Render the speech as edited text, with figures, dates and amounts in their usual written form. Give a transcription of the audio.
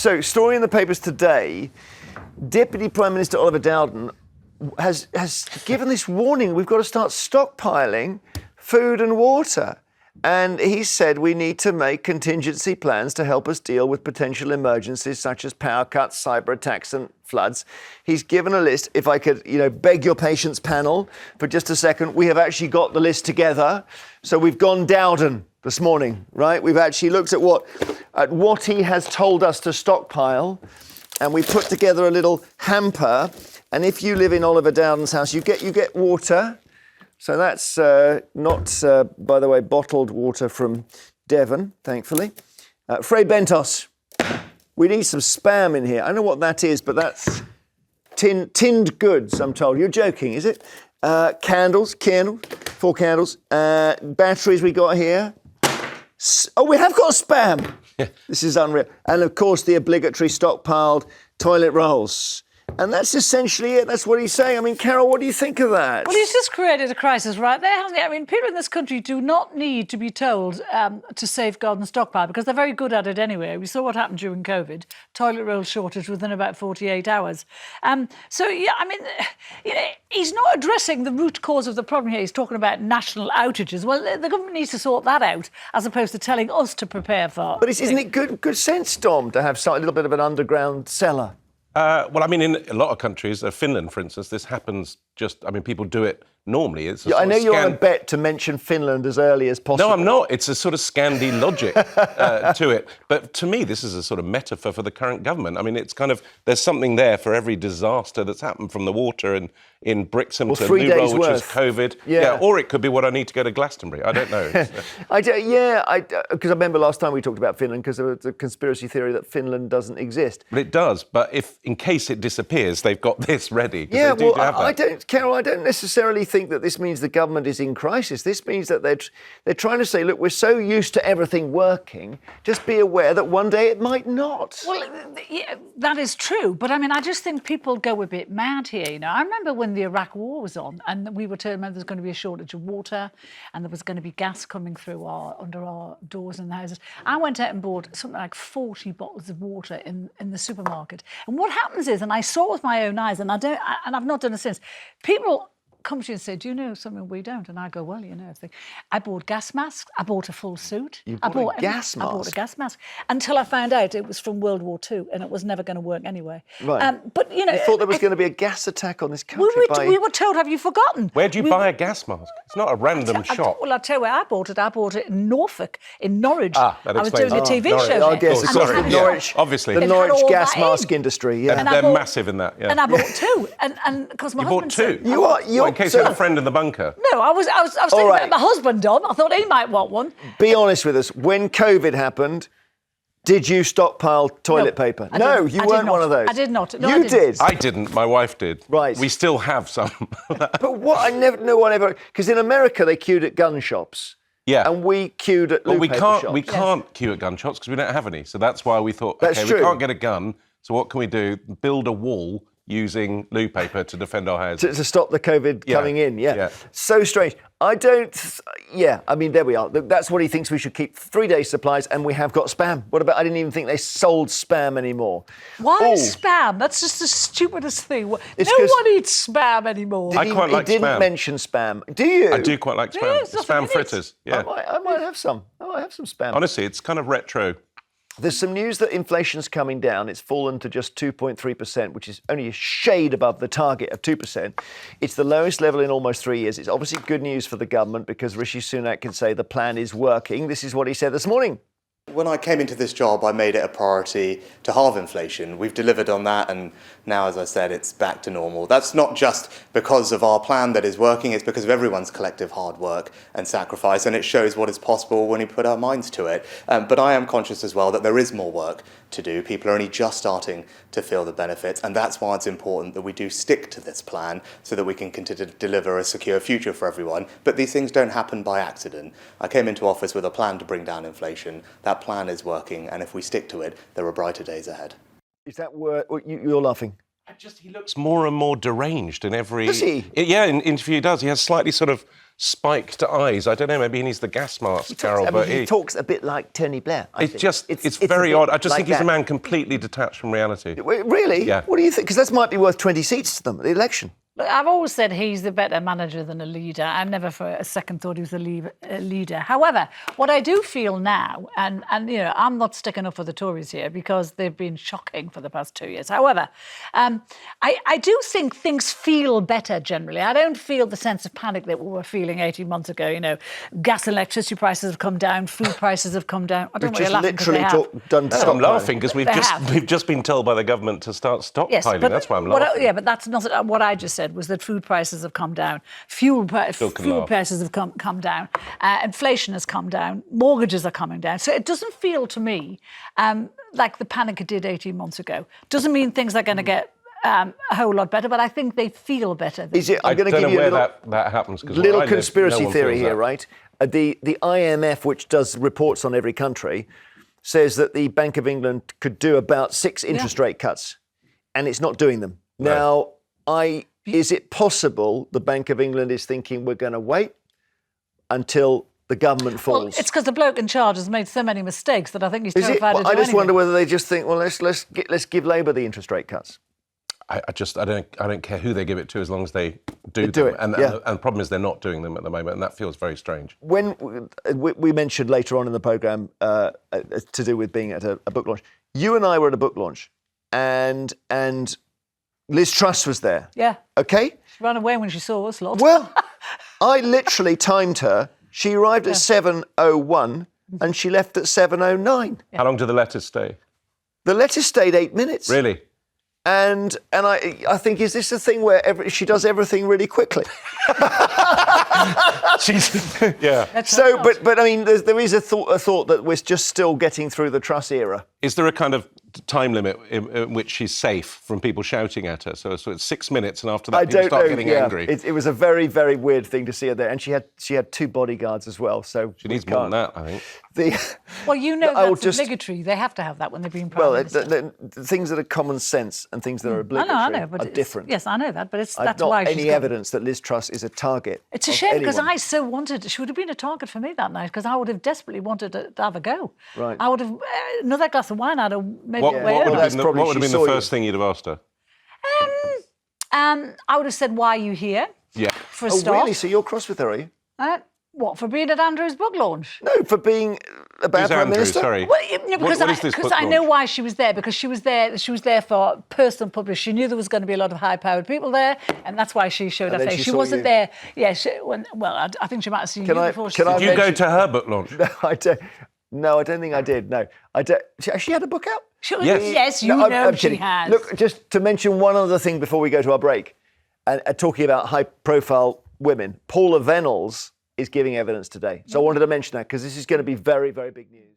So, story in the papers today, Deputy Prime Minister Oliver Dowden has given this warning. We've got to start stockpiling food and water. And he said we need to make contingency plans to help us deal with potential emergencies such as power cuts, cyber attacks and floods. He's given a list. If I could, beg your patience, panel, for just a second. We have actually got the list together. So we've gone Dowden this morning, right? We've actually looked at what he has told us to stockpile, and we put together a little hamper. And if you live in Oliver Dowden's house, you get water. So that's not, by the way, bottled water from Devon, thankfully. Frey Bentos, we need some Spam in here. I don't know what that is, but that's tinned goods, I'm told. You're joking, is it? Candles, 4 candles. Batteries we got here. Oh, we have got Spam. Yeah. This is unreal. And, of course, the obligatory stockpiled toilet rolls. And that's essentially it. That's what he's saying. I mean, Carol, what do you think of that? Well, he's just created a crisis right there, hasn't he? I mean, people in this country do not need to be told to safeguard and stockpile because they're very good at it anyway. We saw what happened during COVID. Toilet roll shortage within about 48 hours. He's not addressing the root cause of the problem here. He's talking about national outages. Well, the government needs to sort that out as opposed to telling us to prepare for. But isn't it good sense, Dom, to have a little bit of an underground cellar? In a lot of countries, Finland, for instance, this happens people do it normally. I know you're on a bet to mention Finland as early as possible. No, I'm not. It's a sort of Scandi logic to it. But to me, this is a sort of metaphor for the current government. I mean, it's kind of, there's something there for every disaster that's happened from the water in Brixham to Newroll, which is COVID. Yeah, or it could be what I need to go to Glastonbury. I don't know. Because I remember last time we talked about Finland because there was a conspiracy theory that Finland doesn't exist. But it does. But if, in case it disappears, they've got this ready. Yeah, Carol, I don't necessarily think that this means the government is in crisis. This means that they're trying to say, look, we're so used to everything working, just be aware that one day it might not. Well, that is true. But, I just think people go a bit mad here, I remember when the Iraq War was on and we were told there was going to be a shortage of water and there was going to be gas coming through under our doors in the houses. I went out and bought something like 40 bottles of water in the supermarket. And what happens is, and I saw with my own eyes, and I've not done it since, people come to you and say, do you know something we don't? And I go, well, I bought gas masks. I bought a full suit. You bought a gas mask? I bought a gas mask. Until I found out it was from World War II and it was never going to work anyway. Right. But, you thought there was going to be a gas attack on this country we were told, have you forgotten? Where do you buy a gas mask? It's not a random shop. Well, I'll tell you where I bought it. I bought it in Norfolk, in Norwich. That I was doing a TV show I guess, of course, Norwich. Obviously. The Norwich gas mask industry, yeah. They're massive in that, yeah. And I bought 2. And because my husband said... You bought 2? In case you had a friend in the bunker. No, I was thinking about my husband, Dom. I thought he might want one. Be honest with us. When COVID happened, did you stockpile toilet paper? No, you weren't one of those. I did not. No, you did. I didn't. My wife did. Right. We still have some. But what I never know one ever, because in America they queued at gun shops. Yeah. And we queued at loo paper shops. We can't queue at gun shops because we don't have any. So that's why we thought, we can't get a gun. So what can we do? Build a wall using loo paper to defend our houses. To stop the COVID coming in, yeah. So strange. There we are. That's what he thinks we should keep. 3 days supplies, and we have got Spam. What about, I didn't even think they sold Spam anymore. Why Spam? That's just the stupidest thing. No one eats Spam anymore. I quite like Spam. He didn't mention Spam. Do you? I do quite like Spam. Yeah, Spam fritters. Yeah. I might have some. I might have some Spam. Honestly, it's kind of retro. There's some news that inflation's coming down. It's fallen to just 2.3%, which is only a shade above the target of 2%. It's the lowest level in almost 3 years. It's obviously good news for the government because Rishi Sunak can say the plan is working. This is what he said this morning. When I came into this job, I made it a priority to halve inflation. We've delivered on that, and now, as I said, it's back to normal. That's not just because of our plan that is working, it's because of everyone's collective hard work and sacrifice, and it shows what is possible when we put our minds to it. But I am conscious as well that there is more work to do. People are only just starting to feel the benefits, and that's why it's important that we do stick to this plan so that we can continue to deliver a secure future for everyone. But these things don't happen by accident. I came into office with a plan to bring down inflation. That plan is working, and if we stick to it, there are brighter days ahead. Is that word? You're laughing. He looks more and more deranged in every... Does he? In interview he does. He has slightly sort of spiked eyes. I don't know, maybe he needs the gas mask, Carol, but he talks a bit like Tony Blair. it's very odd. I just think he's a man completely detached from reality. Really? Yeah. What do you think? Because that might be worth 20 seats to them at the election. Look, I've always said he's the better manager than a leader. I never for a second thought he was a leader. However, what I do feel now, and I'm not sticking up for the Tories here because they've been shocking for the past 2 years. However, I do think things feel better generally. I don't feel the sense of panic that we were feeling 18 months ago. Gas and electricity prices have come down, food prices have come down. I don't know why you're laughing, 'cause they have. Done No, I'm laughing because we've just been told by the government to start stockpiling. Yes, but that's why I'm laughing. but that's not what I just said. Was that food prices have come down, fuel prices have come down, inflation has come down, mortgages are coming down. So it doesn't feel to me like the panic it did 18 months ago. Doesn't mean things are going to get a whole lot better, but I think they feel better. I'm going to give you a that happens. Little conspiracy theory here, right? The IMF, which does reports on every country, says that the Bank of England could do about 6 interest rate cuts, and it's not doing them. Now, is it possible the Bank of England is thinking we're going to wait until the government falls? Well, it's because the bloke in charge has made so many mistakes that I think he's terrified to do I just anything. wonder whether they just think, well, let's give Labour the interest rate cuts. I don't care who they give it to as long as they do them. it. And the problem is they're not doing them at the moment, and that feels very strange. When we mentioned later on in the programme to do with being at a book launch, you and I were at a book launch, and Liz Truss was there. Yeah. Okay? She ran away when she saw us lot. Well, I literally timed her. She arrived at 7:01 and she left at 7:09. How long do the letters stay? The letter stayed 8 minutes. Really? And I think, is this a thing where she does everything really quickly? Yeah. So, but I mean, there is a thought that we're just still getting through the Truss era. Is there a kind of time limit in which she's safe from people shouting at her? So it's 6 minutes, and after that, people start getting angry. It was a very, very weird thing to see her there, and she had 2 bodyguards as well. So she needs more than that, I think. Well, that's obligatory. They have to have that when they've been prime minister. The things that are common sense and things that are obligatory I know, but are different. Yes, I know that, but that's not why any evidence that Liz Truss is a target. It's a shame because I so wanted. She would have been a target for me that night because I would have desperately wanted to have a go. Right. I would have another glass of wine. I'd have maybe What would have been the first thing you'd have asked her? I would have said, "Why are you here?" Yeah. For a Oh, start. really? So you're cross with her, are you? What, for being at Andrew's book launch? No, for being a bad Who's Prime Andrew? Minister. Sorry. Well, because What is this book I know launch? why she was there, because she was there for personal publish. She knew there was going to be a lot of high-powered people there, and that's why she showed her then face. she She saw wasn't you. there. Yeah, I think she might have seen you before. Did you go to her book launch? No, I don't think I did. No, I don't. Has she had a book out? Yes, you No, know I'm she kidding. has. Look, just to mention one other thing before we go to our break, and talking about high-profile women, Paula Venables is giving evidence today. So I wanted to mention that because this is going to be very, very big news.